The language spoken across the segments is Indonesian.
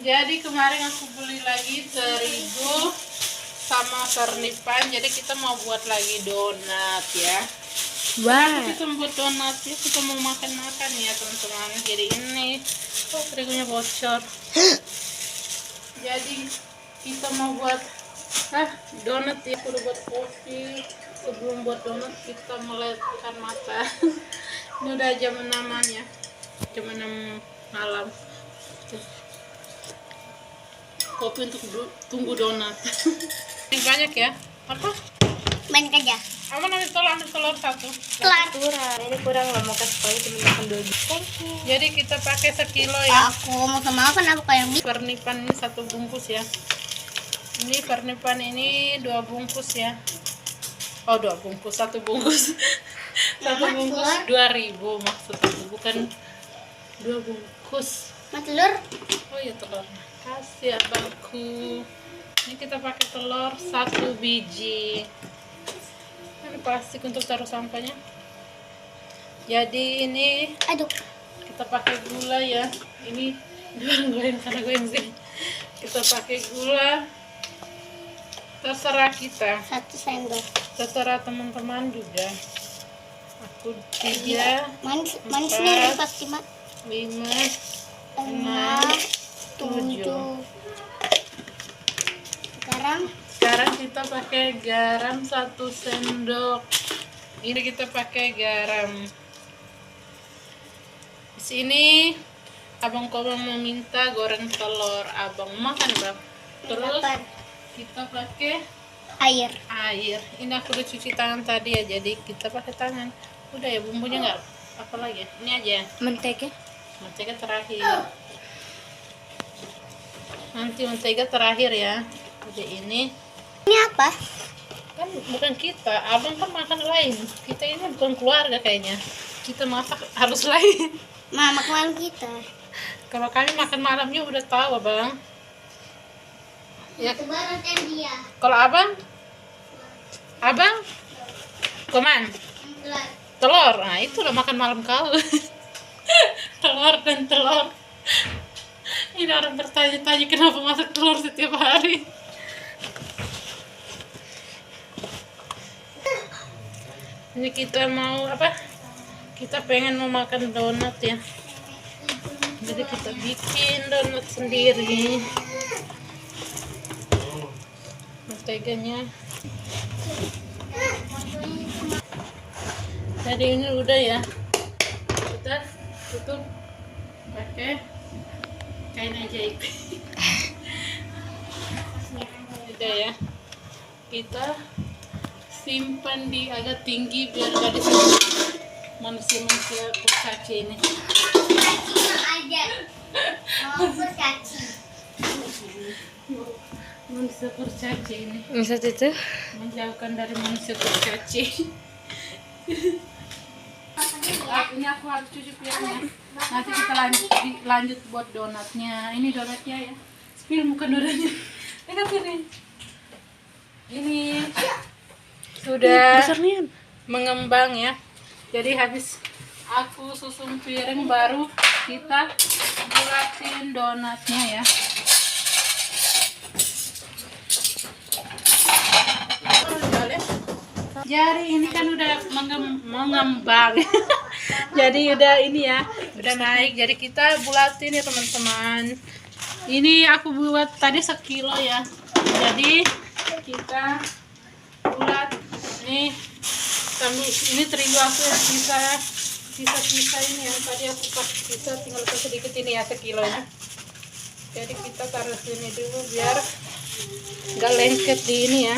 Jadi kemarin aku beli lagi terigu sama sernipan. Jadi kita mau buat lagi donat ya. Wah. Kita buat donat ya. Kita mau makan-makan ya teman-teman. Jadi ini terigunya bocor. Jadi kita mau buat donat ya. Udah buat kopi. Sebelum buat donat kita melelehkan mata. Ini udah jam 6 ya. Jam 6 malam. Kopi untuk tunggu donat. Ini banyak ya? Apa? Banyak aja. Ambil telur satu. Kurang. Ini kurang loh, mau kasih tahu cuma makan 2 biji. Thank you. Jadi kita pakai sekilo ya. Aku mau sama apa? Kenapa kayak Pernipan ini 1 bungkus ya. Ini pernipan ini 2 bungkus ya. Oh 2 bungkus, 1 bungkus. 1 bungkus 2.000 maksudnya, bukan 2 bungkus. telur? Oh iya telur. Kasih abangku. Ini kita pakai telur 1 biji. Ini plastik untuk taruh sampahnya. Jadi ini Aduh. kita pakai gula ya. Ini goyang karena goyang sih. Kita pakai gula. Terserah kita. 1 sendok. Terserah teman-teman juga. Aku 3, Manisnya pasti 5, 6, 7. Sekarang kita pakai garam 1 sendok. Ini kita pakai garam. Di sini Abang Komang meminta goreng telur. Abang makan Bang. Terus kita pakai air. Ini aku udah cuci tangan tadi ya, jadi kita pakai tangan. Udah ya, bumbunya nggak apa lagi. Ini aja. Mentega terakhir. Nanti mentega terakhir ya. Jadi ini apa? kan bukan kita, abang kan makan lain. Kita ini bukan keluarga kayaknya. Kita masak harus lain. Mama malam kita. Kalau kami makan malamnya udah tahu abang. Ya. Kalau abang, koman telur. Nah itu udah makan malam kau. Telur dan telur. Ini orang bertanya-tanya kenapa masak telur setiap hari. Ini kita mau apa? Kita pengen mau makan donat ya. Jadi kita bikin donat sendiri. Menteganya. Jadi ini udah ya. Kita tutup pakai kain ajaib. Udah ya. Kita simpan di agak tinggi biar gak disentuh manusia-manusia kurcaci ini. Manusia kurcaci ini. Maksud itu? Menjauhkan dari manusia kurcaci. Ini aku harus cuci piringnya. Nanti kita lanjut buat donatnya. Ini donatnya ya. Spill bukan donatnya. Lihat ini. Ini sudah mengembang ya. Jadi habis aku susun piring baru kita bulatin donatnya ya. Jadi ini kan udah mengembang. Jadi udah ini ya, udah naik. Jadi kita bulatin ya teman-teman. Ini aku buat tadi 1 kilo ya. Jadi kita bulat. Ini terigu aku yang sisa ini yang tadi aku pakai sisa, tinggal sedikit ini ya 1 kilo ya. Jadi kita taruh sini dulu biar nggak lengket di ini ya.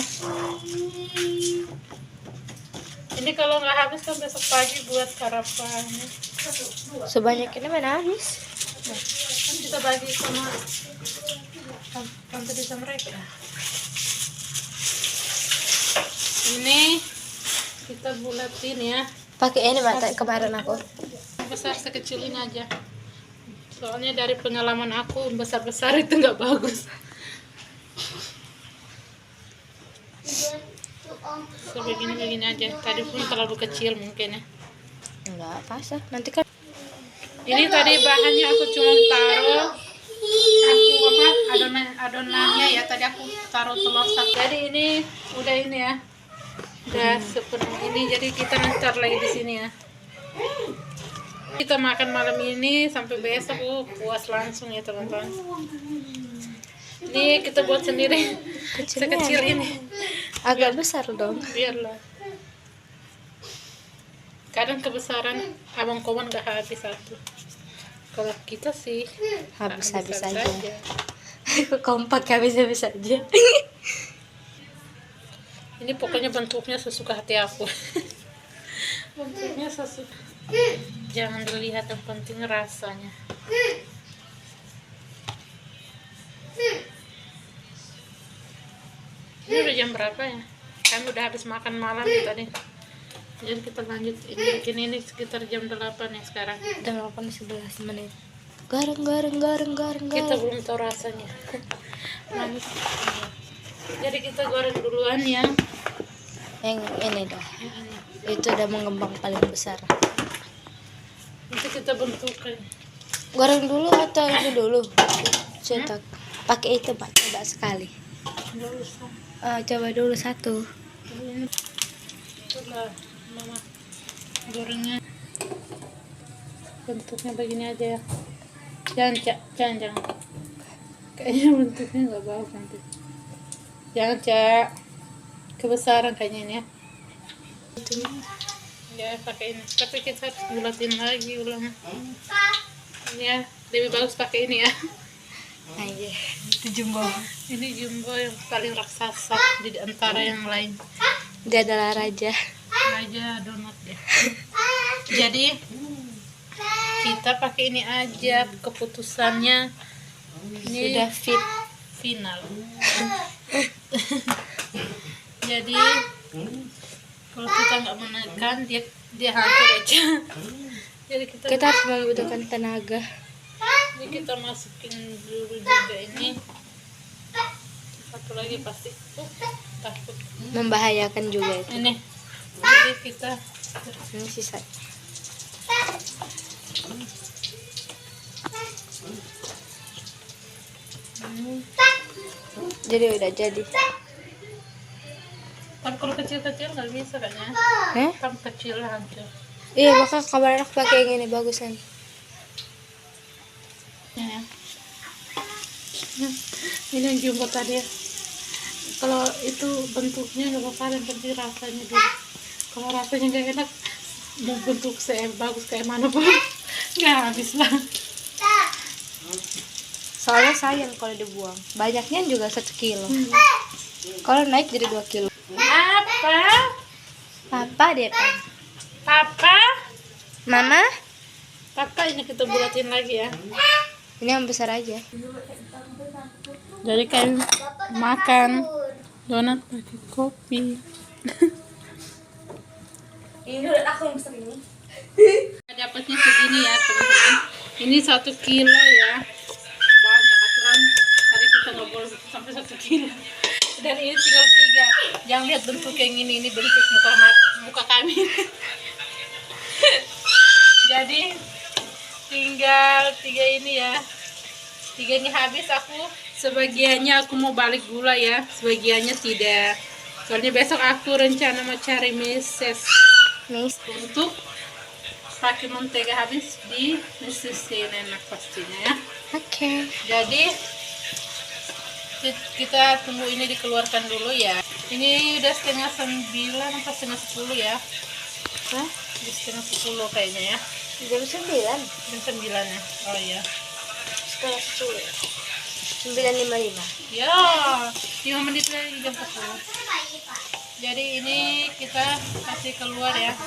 Ini kalau nggak habis kan besok pagi buat sarapan. Sebanyak ini mana habis? Nah, kan kita bagi sama tante desa mereka. Ini kita bulatin ya. Pakai ini mata kemarin aku. Besar sekecil ini aja. Soalnya dari pengalaman aku besar-besar itu nggak bagus. Begini aja. Tadi pun terlalu kecil mungkin ya. Enggak pas nanti kan. Ini tadi bahannya aku cuma taruh. Aku adonannya ya. Tadi aku taruh telur satu. Jadi ini udah ini ya. Udah sepenuh ini. Jadi kita ntar lagi di sini ya. Kita makan malam ini sampai besok puas langsung ya teman-teman. Ini kita buat sendiri. Sekecil ini. Agak besar dong. Biarlah. Kadang kebesaran abang Koman gak habis satu. Kalau kita sih Habis-habis aja. Kompak habis-habis aja. Ini pokoknya bentuknya sesuka hati aku. Bentuknya sesuka. Jangan dilihat, yang penting rasanya. Ini udah jam berapa ya? Kami udah habis makan malam tadi. Jadi kita lanjut ini bikin ini sekitar jam 8 ya sekarang. Udah 8-11 menit. Gareng. Kita belum tahu rasanya. Lanjut. Jadi kita goreng duluan ya. Yang ini dah. Itu udah mengembang paling besar. Nanti kita bentukkan. Goreng dulu atau itu dulu? Cetak. Pakai itu Pak, coba sekali. Nggak usah. Coba dulu satu. Ini itulah mama gorengnya. Bentuknya begini aja ya. Jangan. Kayaknya bentuknya nggak bagus nanti. Jangan Cak. Kebesaran kayaknya ini ya. Ya pakai ini. Tapi kita harus bulatin lagi ulang. Ini ya lebih bagus pakai ini ya. Aja. Itu jumbo. Ini jumbo yang paling raksasa di antara yang lain. Dia adalah raja. Raja donat ya. Jadi kita pakai ini aja, keputusannya ini Sudah fit. final. Jadi kalau kita nggak menekan dia hancur aja. Jadi Kita harus membutuhkan tenaga. ini kita masukin dulu juga ini. Satu lagi pasti takut. Membahayakan juga itu. Ini jadi kita Ini sisa. Jadi udah jadi. tapi kalau kecil-kecil nggak bisa kayaknya. Kan kecil hancur. Iya, bakal kabar anak pakai yang ini bagusan. Ya. Ini yang jumbo tadi ya. Kalau itu bentuknya nggak bakalan, penting rasanya dulu. Kalau rasanya nggak enak, mau bentuk bagus kayak mana pun nggak habis lah. Soalnya sayang kalau dibuang. Banyaknya juga 1 kilo. Kalau naik jadi 2 kilo. Apa? Papa dia kan. Papa? Mama? Papa ini kita bulatin lagi ya. Ini yang besar aja. Jadi kayak makan donat pakai kopi. Ini udah aku yang sering. Dapatnya segini ya teman-teman. Ini 1 kilo ya. Banyak aturan. Tadi kita nggak boleh sampai 1 kilo. Dan ini tinggal 3. Jangan lihat bentuk yang ini bentuk muka kami. Jadi tinggal 3 ini ya. 3 ini habis, aku sebagiannya aku mau balik gula ya, sebagiannya tidak. Soalnya besok aku rencana mau cari meses untuk pakai mentega habis di mesesin enak pastinya ya. Oke. Jadi kita tunggu ini dikeluarkan dulu ya. Ini udah setengah 9 atau setengah 10 ya. Hah? Di setengah 10 kayaknya ya. Jam 9. Jam 9 ya. Oh iya. Setelah 10. 9.55. Ya, 5 menit lagi jam 10. Jadi ini kita kasih keluar ya.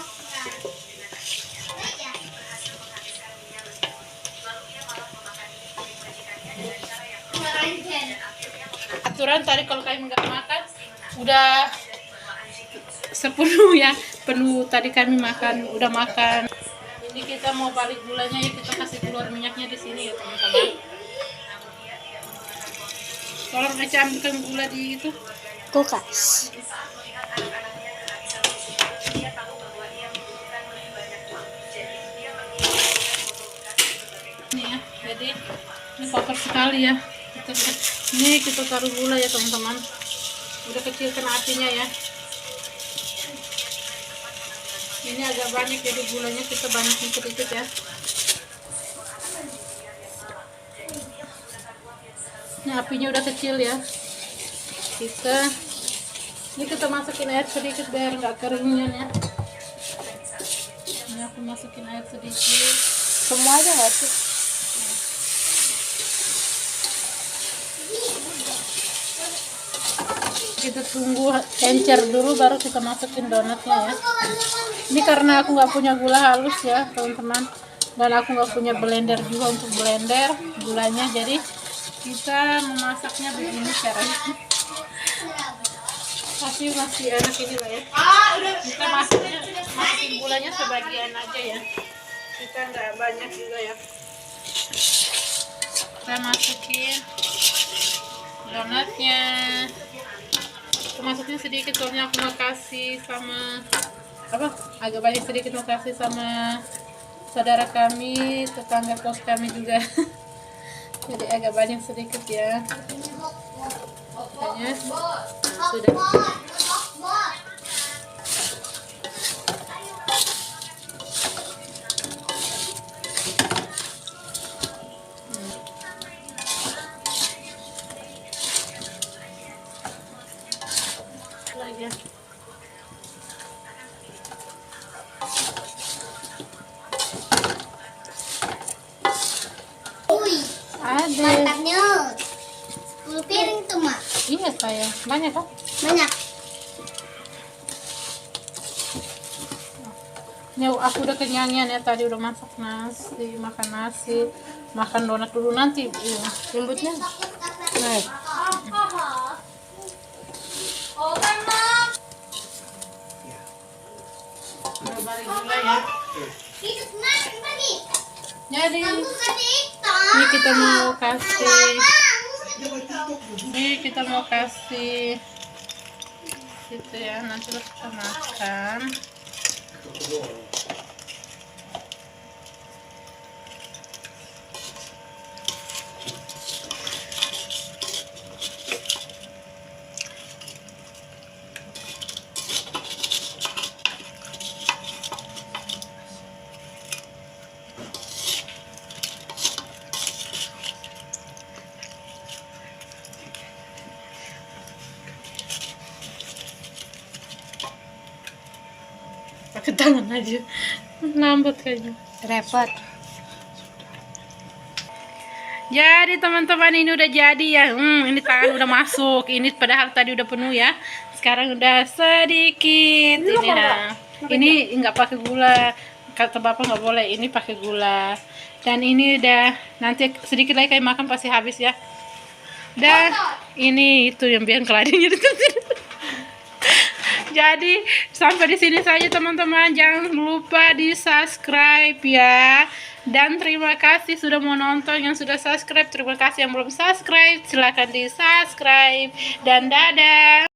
Aturan tadi kalau kalian nggak makan udah sepenuh ya, penuh tadi kami makan, udah makan. Ini kita mau balik gulanya ya, kita kasih keluar minyaknya di sini ya teman-teman. Tolong aja ambilkan gula di itu Kulkas. ini ya. Jadi ini kotor sekali ya. Kita Ini kita taruh gula ya teman-teman. Udah kecilkan apinya ya. Ini agak banyak jadi gulanya kita banyakin sedikit ya. Ini apinya udah kecil ya. Ini kita masukin air sedikit biar nggak keringan ya. Ini aku masukin air sedikit. Semua aja nggak sih? Kita tunggu encer dulu baru kita masukin donatnya ya. Ini karena aku nggak punya gula halus ya teman-teman, dan aku nggak punya blender juga untuk blender gulanya, jadi kita memasaknya begini caranya. Tapi masih enak ini lah ya. Kita masukin gulanya sebagian aja ya, kita nggak banyak juga ya. Kita masukin donatnya. Masuknya sedikit soalnya aku mau kasih sama agak banyak sedikit mau kasih sama saudara kami, tetangga kos kami juga. Jadi agak banyak sedikit ya. Makanya sudah. Lagi ya. Ada. Mantapnya 10 piring tuh, Mak. Iya saya. Banyak kan? Banyak. Ini aku udah kenyangan ya, tadi udah masak nasi, makan donat dulu nanti. Iya. Nyebutnya naik. Udah balik gula ya. Jadi ini kita mau kasih gitu ya, nanti kita makan. Pakai tangan aja, lambat kayaknya. Repot. Jadi teman-teman ini udah jadi ya. Ini tangan udah masuk. Ini padahal tadi udah penuh ya. Sekarang udah sedikit. Ini nah. Ini nggak pakai gula. Kata bapak nggak boleh. Ini pakai gula. Dan ini udah nanti sedikit lagi kayak makan pasti habis ya. Dan ini itu yang biar keladinya Jadi sampai di sini saja teman-teman. Jangan lupa di subscribe ya. Dan terima kasih sudah mau nonton. Yang sudah subscribe, terima kasih. Yang belum subscribe silahkan di subscribe. Dan dadah.